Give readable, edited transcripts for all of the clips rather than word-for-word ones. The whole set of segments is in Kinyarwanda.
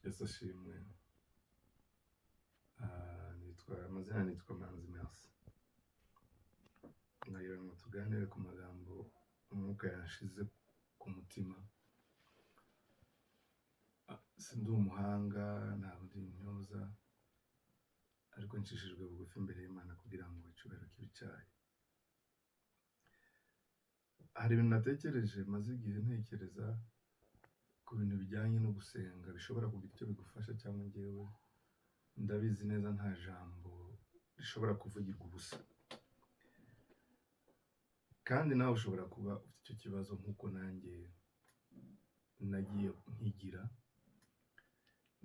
Yesu ashimwe. Amazina nitwa Manzi Merci. Nagira ngo tuganire ku magambo umwuka yashize ku mutima. Sindi umuhanga, ntabwo ndi intyoza, ariko nshishijwe bugufi imbere y'Imana kugira ngo icyubahiro kibe icyayo. Hari ibintu natekereje, maze igihe ntekereza ku bintu bijyanye no gusenga bishobora kugira icyo bigufasha, cyangwa njyewe ndabizi neza nta jambo rishobora kuvugirwa ubusa. Kandi nawe ushobora kuba ufite icyo kibazo nk'uko nanjye nagiye nkigira.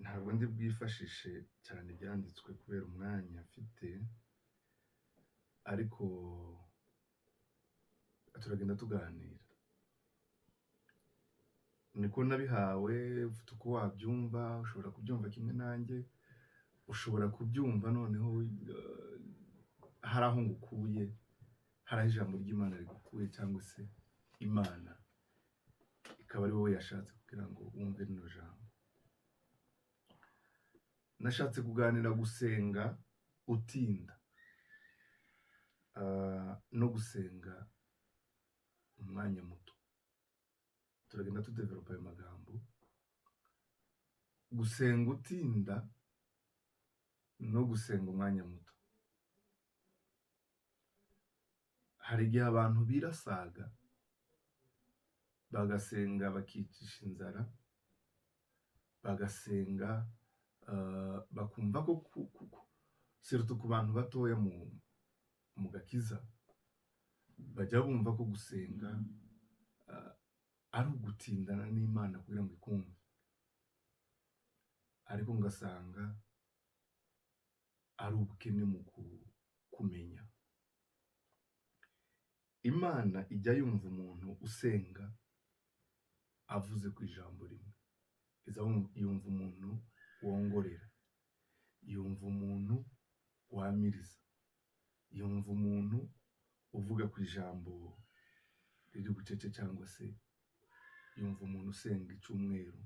Ntabwo ndi bwifashishe cyane ibyanditswe kubera umwanya mfite, ariko turagenda tuganira. Niko nabihawe, ufite uko wabyumva, ushobora kubyumva kimwe nanjye, ushobora kubyumva noneho hari aho ngukuye, hari aho ijambo ry'Imana rigukuye, cyangwa se Imana ikaba ari wowe yashatse kugira ngo wumve rino jambo. Nashatse kuganira gusenga utinda, no gusenga umwanya muto. Turagenda tudevelopa ayo magambo. Gusenga utinda no gusenga umwanya muto. Hari igihe abantu birasaga bagasenga bakicisha inzara, bagasenga bakumva ko serutu ku bantu batoya mu gakiza bajya bumva ko gusenga ari ugutindana n'Imana kugira ngo ikumve, ariko ngasanga ari ubukene mu kumenya. Imana ijya yumva umuntu usenga avuze ku ijambo rimwe, yumva umuntu wongorera, yumva umuntu wamiriza, yumva umuntu uvuga ku ijambo riri bucece, cyangwa se yumva umuntu usenga icyumweru,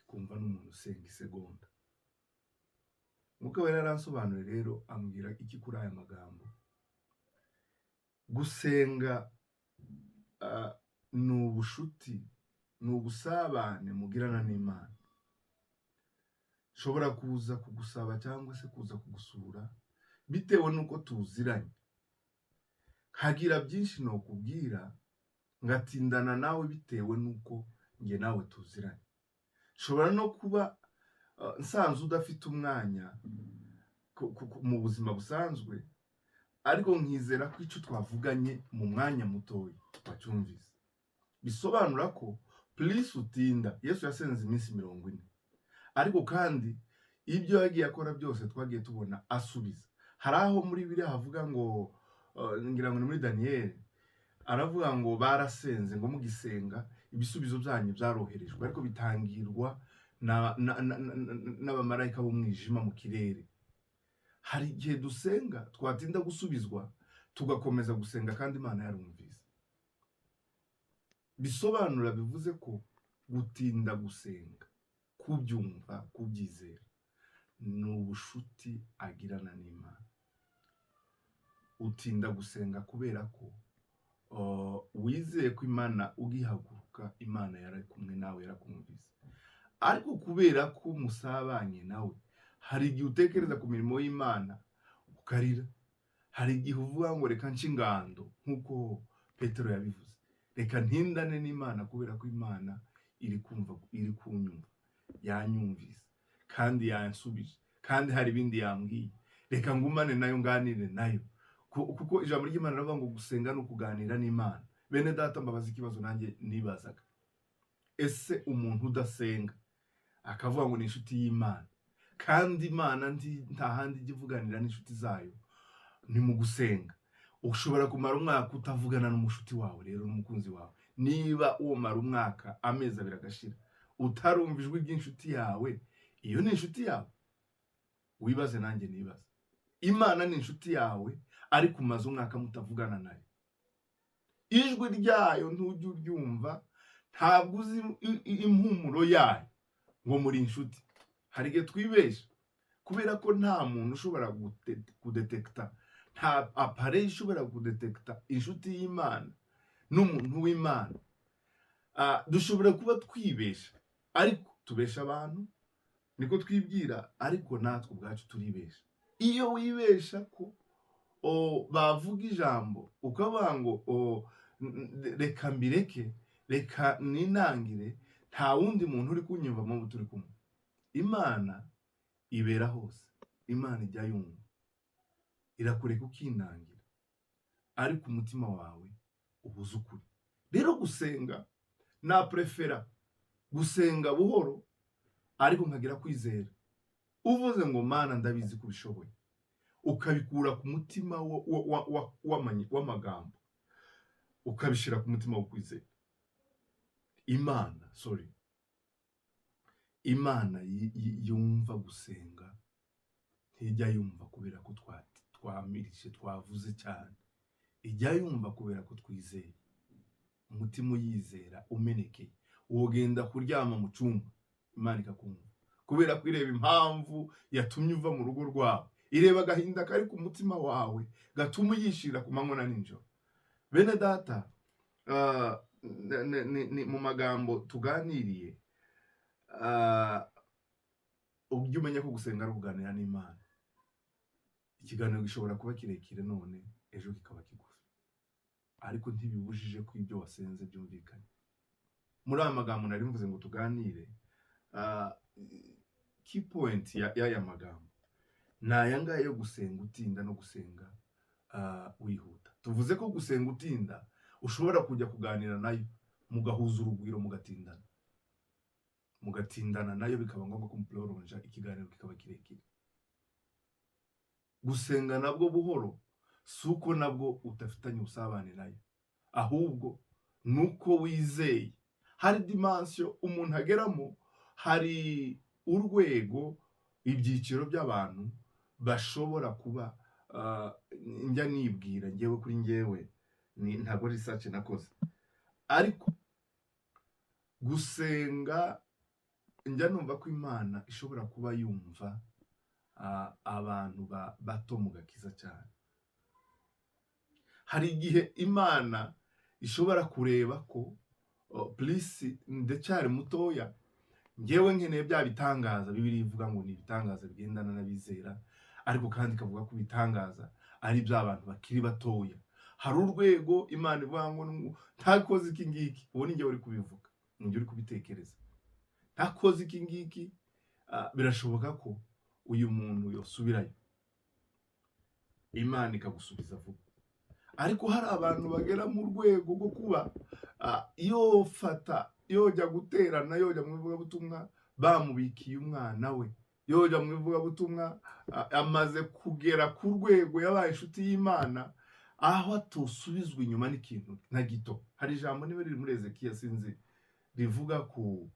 ikumva n'umuntu usenga isegonda. Mwuka Wera yaransobanuriye rero, ambwira iki kuri aya magambo. Gusenga ni ubushuti, ni ubusabane mugirana n'Imana. Nshobora kuza kugusaba cyangwa se kuza kugusura bitewe n'uko tuziranye, nkagira byinshi nokubwira, ngatindana nawe bitewe n'uko njye nawe tuziranye. Nshobora no kuba nsanzwe udafite umwanya mu buzima busanzwe, ariko nkizera ko icyo twavuganye mu mwanya mutoya wacyumvise. Bisobanura ko please utinda. Yesu yasenze iminsi 40, ariko kandi ibyo yagiye akora byose twagiye tubona asubiza. Hari aho muri Bibiliya havuga ngo, ngira ngo ni muri Daniyeli, aravuga ngo barasenze, ngo mugisenga ibisubizo byanyu byaroherejwe, ariko bitangirwa n'abamarayika b'umwijima mu kirere. Hari igihe dusenga twatinda gusubizwa, tugakomeza gusenga kandi Imana yarumvise. Bisobanura, bivuze ko gutinda gusenga, kubyumva, kubyizera, ni ubushuti agirana n'Imana. Utinda gusenga kubera ko wizeye ko Imana ugihaguruka, Imana yari kumwe nawe, yarakumvise. Ariko kubera ko musabanye nawe, hari igihe utekereza ku mirimo y'Imana ukarira. Hari igihe uvuga ngo reka nce ingando, nk'uko Petero yabivuze, reka ntindane n'Imana kubera ko Imana iri kumva, iri kunyumva, yanyumvise kandi yansubije, kandi hari ibindi yambwiye. Reka ngumane nayo, nganire nayo, kuko ijambo ry'Imana riravuga ngo gusenga no kuganira n'Imana. Bene data, mbabaza ikibazo nanjye nibazaga. Ese umuntu udasenga akavuga ngo ni inshuti y'Imana, kandi Imana nta handi ijya ivuganira n'inshuti zayo, ni mu gusenga. Ushobora kumara umwaka utavugana n'umushuti wawe, rero n'umukunzi wawe. Niba uwo mara umwaka, amezi 2 agashira, utarumva ijwi ry'inshuti yawe, iyo ni inshuti yawe? Wibaze nanjye nibaza. Imana ni inshuti yawe, ariko umaze umwaka mutavugana nayo. Ijwi ryayo ntujya uryumva, ntabwo uzi impumuro yayo ngo muri inshuti. hari igihe twibesha kubera ko nta muntu ushobora kudetekita, nta apareyi ishobora kudetekita inshuti y'Imana n'umuntu w'Imana. Dushobora kuba twibesha, ariko tubesha abantu, niko twibwira, ariko natwe ubwacu turibesha. Iyo wibesha ko bavuga ijambo ukavuga ngo reka mbireke, reka ninangire, nta wundi muntu uri kunyumva mu turi kumwe. Imana ibera hose, Imana ijya yumva, irakureka ukinangira, ariko umutima wawe ubuze ukuri. Rero gusenga na prefera gusenga buhoro, ariko nkagira kwizera. Uvuze ngo Mana ndabizi ko bishoboye, ukabikura ku mutima w'amagambo, ukabishira ku mutima wo kwizera. Imana yumva gusenga, ntijya yumva kubera ko twamirije, twavuze cyane. Ijya yumva kubera ko twizeye. Umutima uyizera umenekeye, wogenda kuryama mu cyumba, Imana ikakumva, kubera ko ireba impamvu yatumye uva mu rugo rwawe, ireba agahinda kari ku mutima wawe gatuma uyishira ku manywa na nijoro. Bene data, mu magambo tuganiriye, ujye umenya ko gusenga ari ukuganira n'Imana. Ikiganiro gishobora kuba kirekire none, ejo kikaba kigufi, ariko ntibibujije ko ibyo wasenze byumvikanye. Muri aya magambo nari mvuze ngo tuganire, key point y'aya magambo ni aya ngaya yo gusenga utinda no gusenga wihuta. Tuvuze ko gusenga utinda ushobora kujya kuganira nayo, mugahuza urugwiro, mugatindana nayo, bikaba ngombwa ko muplonja ikiganiro kikaba kirekire. Gusenga nabwo buhoro suko nabwo utafitanye ubusabane nayo, ahubwo nuko wizeye. Hari dimension umuntu ageramo, hari urwego, ibyiciro by'abantu bashobora kuba njya nibwira ngewe kuri ngewe, ntabwo research nakoze, ariko gusenga njya numva ko Imana ishobora kuba yumva abantu bato mu gakiza cyane. Hari igihe Imana ishobora kureba ko please ndacyari mutoya, ngewe nkeneye bya bitangaza. Bibiliya ivuga ngo ni ibitangaza bigendana n'abizera, ariko kandi ikavuga ko ibitangaza ari by'abantu bakiri batoya. Hari urwego Imana ivuga ngo ntakoze iki ngiki, uwo ni ngewe uri kubivuga, ni ngewe uri kubitekereza, ntakoze iki ngiki, birashoboka ko uyu muntu yosubirayo, Imana ikagusubiza vuba. Ariko hari abantu bagera mu rwego rwo kuba yojya guterana, yojya mu ivugabutumwa bamubikiye umwana we, yojya mu ivugabutumwa amaze kugera ku rwego yabaye inshuti y'Imana, aho atosubizwa inyuma n'ikintu na gito. Hari ijambo niba riri muri Ezekiya sinzi, rivuga ku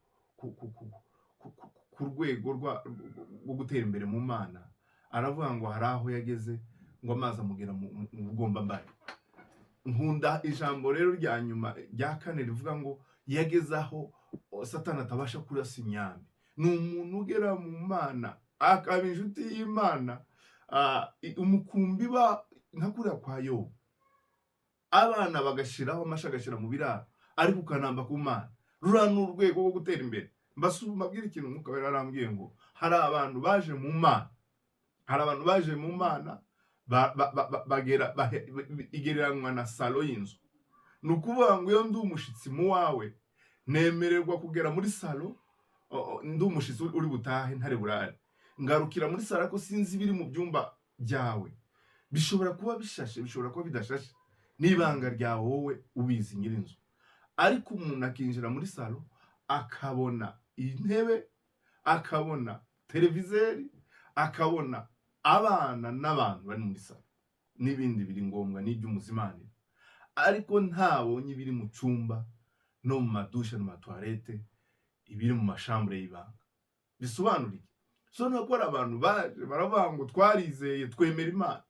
rwego rwo gutera imbere mu Mana. Aravuga ngo hari aho yageze ngo amazi amugera mu bugombambari. Nkunda ijambo rero rya nyuma rya kane rivuga ngo yageze aho Satani atabasha kurasa imyambi. Ni umuntu ugera mu Mana, akaba inshuti y'Imana, umukumbi nka kuriya kwa Yobu, abana bagashiraho, amasha agashira mu biraro, ariko ukanamba ku Mana. Rura ni urwego rwo gutera imbere. Mbabwira ikintu Umwuka Wera yarambwiye ngo hari abantu baje mu Mana, igereranywa na salo y'inzu. Ni ukuvuga ngo iyo ndi umushitsi mu wawe, nemererwa kugera muri salo, ndi umushitsi uri butahe ntare burare, ngarukira muri salo ko sinzi biri mu byumba byawe. Bishobora kuba bishashe, bishobora kuba bidashashe, n'ibanga ryawe wowe ubizi nyirinzu. Ariko umuntu akinjira muri salo akabona intebe, akabona televizeri, akabona abana n'abantu bari muri salo n'ibindi biri ngombwa n'iby'umuzimanire, ariko ntabonye ibiri mu cyumba no mu madushe no mu matoilette, ibiri mu mashambure y'ibanga. Bisobanuriye so ko abantu baje baravuga ngo twarizeye twemera Imana,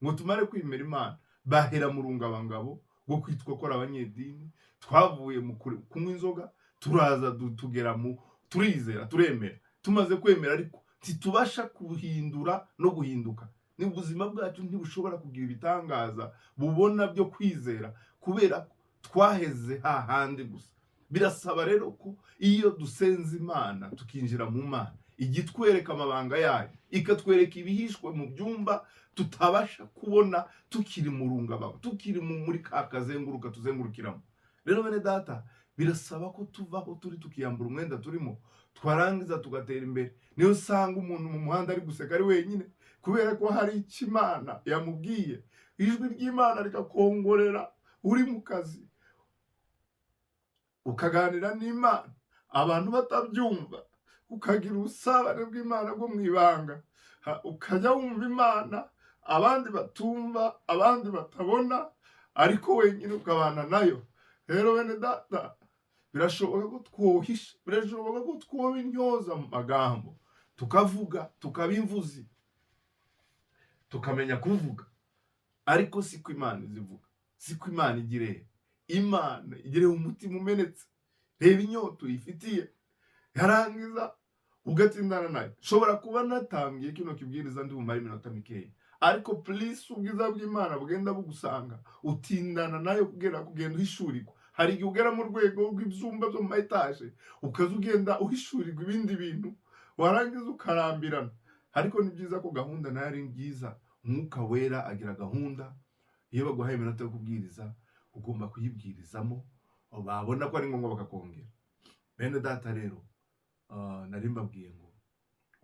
ngo tumare kwimera Imana, bahera mu rungabangabo rwo kwitwa ko abanyedini, twavuye mu kunywa inzoga, turaza tugera mu turizera turemera. tumaze kwemera ariko ntitubasha kuhindura no guhinduka. Ni ubuzima bwacu ntibushobora kugira ibitangaza bubona byo kwizera kubera ko twaheze hahandi gusa. Birasaba rero ko iyo dusenze Imana tukinjira mu Mana, igitwereka amabanga yayo, ikatwereka ibihishwe mu byumba tutabasha kubona tukiri mu rungababo, tukiri muri ka kazenguruka tuzengurukiramo. Rero bene data, birasaba ko tuvaho turi tukiyambura umwenda turimo, twarangiza tugatera imbere. Niyo usanga umuntu mu muhanda ari guseka ari wenyine kubera ko hari icyo Imana yamubwiye, ijwi ry'Imana rikakongorera uri mu kazi, ukaganira n'Imana abantu batabyumva, ukagira ubusabane bw'Imana bwo mu ibanga, ukajya wumva Imana abandi batumva, abandi batabona, ariko wenyine ukabana nayo. Rero bene data, birashoboka ko twohisha, birashoboka ko twoba intyoza mu magambo, tukavuga, tukaba imvuzi, tukamenya kuvuga, ariko siko Imana izivuga, siko Imana igireye. Imana igireye umutima umenetse, reba inyota uyifitiye, yarangiza ugatsindana nayo. Shobora kuba natangiye kino kibwiriza ndi bumare iminota mikeya, ariko please ubwiza bw'Imana bugenda bugusanga, utindana nayo kugenda uhishurirwa. Hari igihe ugera mu rwego rw'ibyumba byo mu etaje, ukaza ugenda uhishurirwa ibindi bintu, warangiza ukarambirana. Ariko ni byiza ko gahunda nayo ari nziza. Umwuka wera agira gahunda. Iyo baguhaye iminota yo kubwiriza, ugomba kuyibwirizamo, babona ko ari ngombwa bakakongera. Bene data rero, nari mbabwiye ngo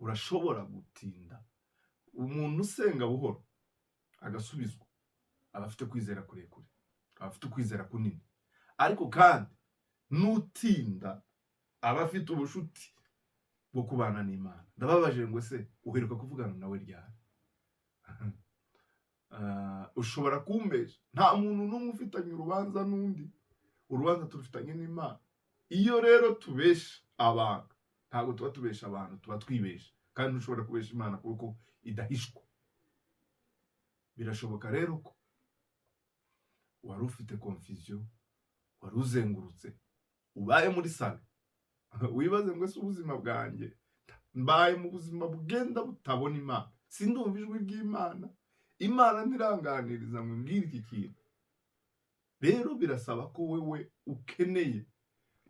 urashobora gutinda. Umuntu usenga buhoro agasubizwa, aba afite kwizera kurekure, aba afite ukwizera kunini. Ariko kandi nutinda, aba afite ubushuti bwo kubana n'Imana. Ndababaje ngo se uheruka kuvugana nawe ryari? Ushobora kumbesha. Nta muntu n'umwe ufitanye urubanza n'undi, urubanza turufitanye n'Imana. Iyo rero tubesha abantu, ntabwo tuba tubesha abantu, tuba twibesha. Kandi ntushobora kubesha Imana kuko idahishwa. Birashoboka rero ko wari ufite confusion, wari uzengurutse, ubaye muri salo, wibaze ngo ese ubuzima bwanjye mbaye mu buzima bugenda butabona Imana, sindumva ijwi ry'Imana, Imana ntiranganiriza ngo mbwire iki kintu. Rero birasaba ko wewe ukeneye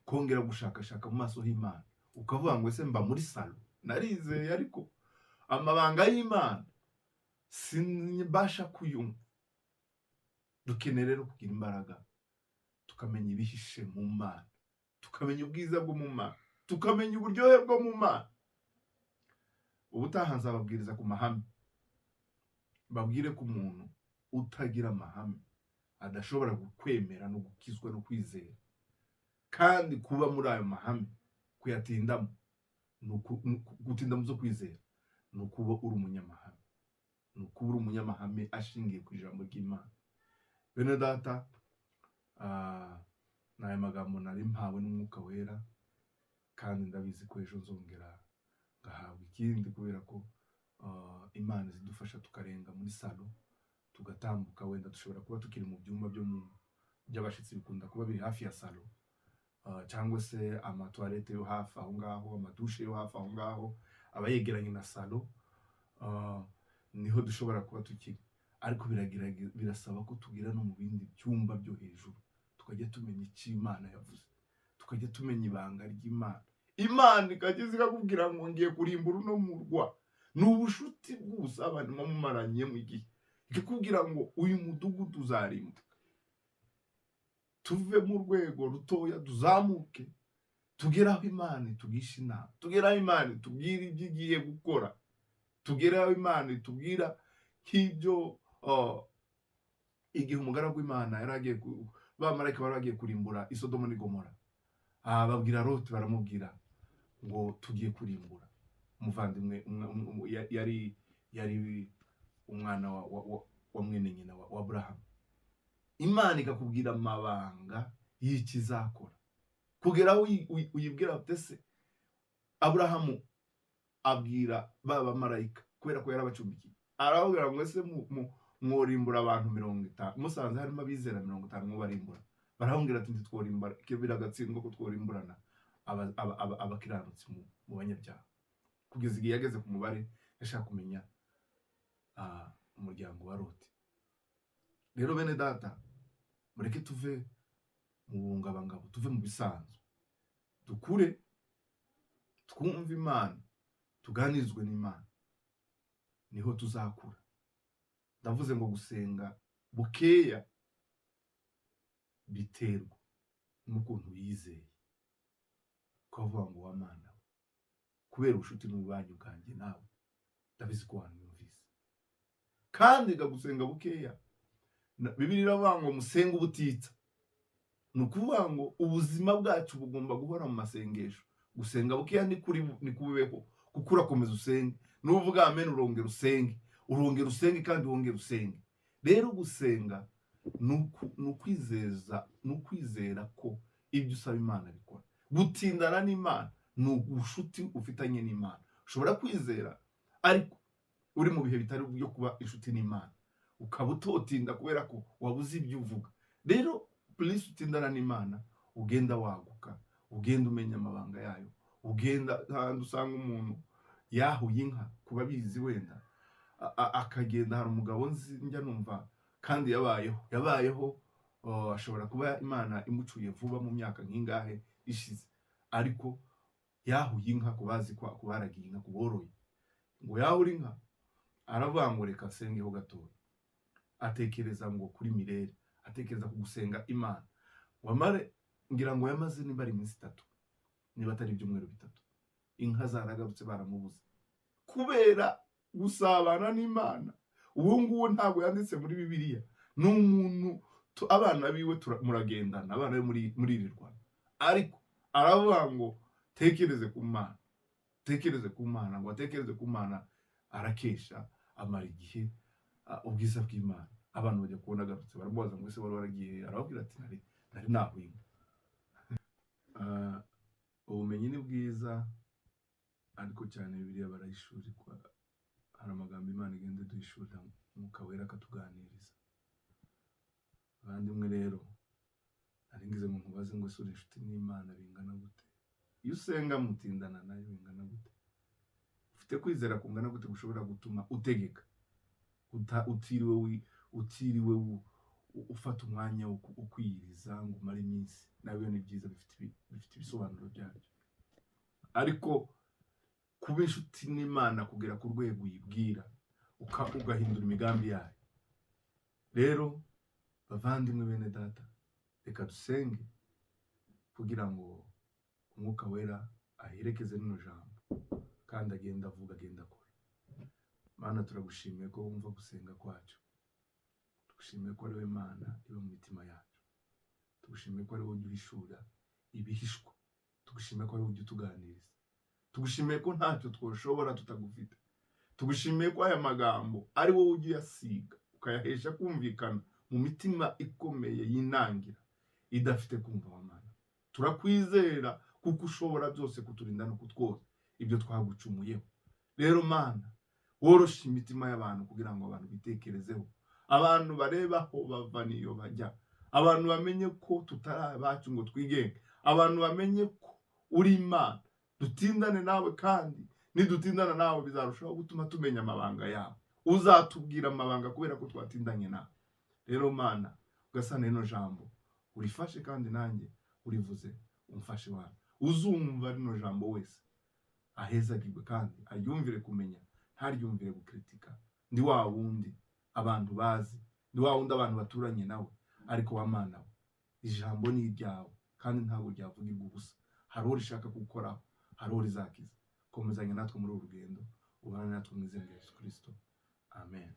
kongera gushakashaka mu maso y'Imana, ukavuga ngo ese mba muri salo, narizeye ariko amabanga y'Imana sinibasha kuyumva. Dukeneye rero kugira imbaraga, tukamenya ibihishe mu Mana, tukamenya ubwiza bwo mu Mana, tukamenya uburyohe bwo mu Mana. Ubutaha nzababwiriza ku mahame, babwire ko umuntu utagira amahame adashobora kwemera no gukizwa no kwizera. Kandi kuba muri ayo mahame, kuyatindamo, gutinda mu zo kwizera, ni ukuba uri umunyamahame, ni ukuba uri umunyamahame ashingiye ku ijambo ry'Imana. Bene data, n'aya magambo nari mpawe n'Umwuka wera, kandi ndabizi ko ejo nzongera ngahabwa ikindi, kubera ko Imana zidufasha tukarenga muri salo, tugatambuka. Wenda dushobora kuba tukiri mu byumba by'abashitsi, bikunda kuba biri hafi ya salo, cyangwa se amatoilette yo hafi aho ngaho, amadushe yo hafi aho ngaho, aba yegeranye na salo, niho dushobora kuba tukiri. Ariko birasaba ko tugira no mu bindi byumba byo hejuru, tukajya tumenya icyo Imana yavuze, tukajya tumenya ibanga ry'Imana. Imana ikageze ikakubwira ngo ngiye kurimbura uno murwa, ni ubushuti bw'ubusabane mumaranye mu gihe, ikakubwira ngo uyu mudugudu uzarimbuka. Tuve mu rwego rutoya tuzamuke, tugere aho Imana itugisha inama, tugere aho Imana itubwira ibyo igiye gukora, tugere aho Imana itubwira nk'ibyo igihe umugaragu w'Imana yaragiye, bamarayika bari bagiye kurimbura Isodomu n'i Gomora, babwira Loti, baramubwira ngo tugiye kurimbura. Umuvandimwe yari umwana wa mwene nyina wa Aburahamu. Imana ikakubwira amabanga y'ikizakora, kugera aho uyibwira ati Aburahamu abwira baba marayika, kubera ko yarabacumbikiye, arababwira ngo ese mworimbura abantu 50, musanze harimo abizera 50 mwobarimbura. Barahungira ati ntitworimbura, biragatsindwa ko tworimburana abakiranutsi mu banyabyaha. kugeza igihe yageze ku mubare yashaka kumenya umuryango wa Loti. Rero bene data, mureke tuve mu bungabangabo, tuve mu bisanzwe, dukure twumve Imana, tuganirizwe n'Imana, niho tuzakura. Ndavuze ngo gusenga bukeya biterwa n'ukuntu yizeye, ukavuga ngo wa Mana, kubera ubushuti n'ububanyi bwanjye nawe ndabizi ko wanyumvise. Kandi gusenga bukeya, Bibiliya iravuga ngo musenge ubutitsa. Ni ukuvuga ngo ubuzima bwacu bugomba guhora mu masengesho. Gusenga bukeya ni kubeho, kuko urakomeza usenge, nuvuga amen urongera usenge, urongera usenge kandi wongera usenge. Rero gusenga ni ukwizera ko ibyo usaba Imana bikora. Gutindana n'Imana ni ubushuti ufitanye n'Imana. Ushobora kwizera ariko uri mu bihe bitari byo kuba inshuti n'Imana, ukaba utotinda kubera ko wabuze ibyo uvuga. Rero please utindana n'Imana, ugenda waguka, ugenda umenya amabanga yayo, ugenda handi usanga umuntu yahuye inka, kuba bizi wenda akagenda. Hari umugabo nzi njya numva kandi yabayeho ashobora kuba Imana imucuye vuba mu myaka nk'ingahe ishize, ariko yahuye inka, kubazi ko kubaragiye inka, kuboroye, ngo yahura inka aravuga ngo reka nsengeho gatoya. Atekereza ngo kuri Mirere, atekereza ku gusenga Imana. Wamare ngira ngo yamaze niba ari iminsi 3, niba atari ibyumweru 3, inka zaragarutse baramubuze kubera gusabana n'Imana. Ubu ngubu ntabwo yanditse muri Bibiliya, n'umuntu abana biwe muragendana, abana be muri iri Rwanda, ariko aravuga ngo tekereze ku Mana, tekereze ku Mana, ngo atekereze ku Mana. Arakesha amara igihe ubwiza bw'Imana. Abantu bajya kubona agarutse, baramubaza ngo ese wari waragiye? Arababwira ati nari nahuye. Ubumenyi ni bwiza, ariko cyane Bibiliya barayishurirwa. Hari amagambo Imana igenda duhishurira, Mwuka Wera akatuganiriza. Abandimwe rero, naringize ngo nkubaze ngo ese uri inshuti n'Imana bingana gute? Iyo usenga mutindana nayo bingana gute? Ufite kwizera kungana gute gushobora gutuma utegeka utiriwe ufata umwanya wo kwiyiriza ngo umare iminsi? Nabyo ni byiza, bifite ibisobanuro byabyo. Ariko kuba inshuti n'Imana kugera ku rwego uyibwira ugahindura imigambi yayo. Rero bavandimwe bene data, reka dusenge kugira ngo Umwuka Wera aherekeze rino jambo, kandi agenda avuga, agenda akora. Mana, turagushimiye ko wumva gusenga kwacu. Tugushimiye ko ari we Mana iba mu mitima yacu. Tugushimiye ko ari wowe uduhishura ibihishwa. Tugushimiye ko ari wowe utuganiriza. Tugushimiye ko ntacyo twoshobora tutagufite. Tugushimiye ko aya magambo ari wowe uyasiga ukayahesha kumvikana mu mitima ikomeye yinangira idafite kumva wa Mana. Turakwizera kuko ushobora byose kuturinda no kutwoza ibyo twagucumuyeho. Rero Mana, worosha imitima y'abantu kugira ngo abantu bitekerezeho, abantu bareba aho bava niyo bajya, abantu bamenye ko tutari abacu ngo twigenge, abantu bamenye ko uri Imana. Dutindane nawe, kandi nidutindana nawe bizarushaho gutuma tumenya amabanga yawe. Uzatubwira amabanga kubera ko twatindanye nawe. Rero Mana, ugasana ino jambo urifashe, kandi nanjye urivuze umfashe wawe. Uzumva rino jambo wese ahezagirwe, kandi aryumvire kumenya, ntaryumvire gukritika. Ndi wa wundi abantu bazi, ndi wa wundi abantu baturanye nawe, ariko wa Mana we, ijambo ni iryawe kandi ntabwo ryavugirwa ubusa. Hari uwo rishaka gukoraho, hari uwo rizakiza. Komezanya natwe muri uru rugendo, ubane natwe mu izina rya Yesu Kristo. Amen.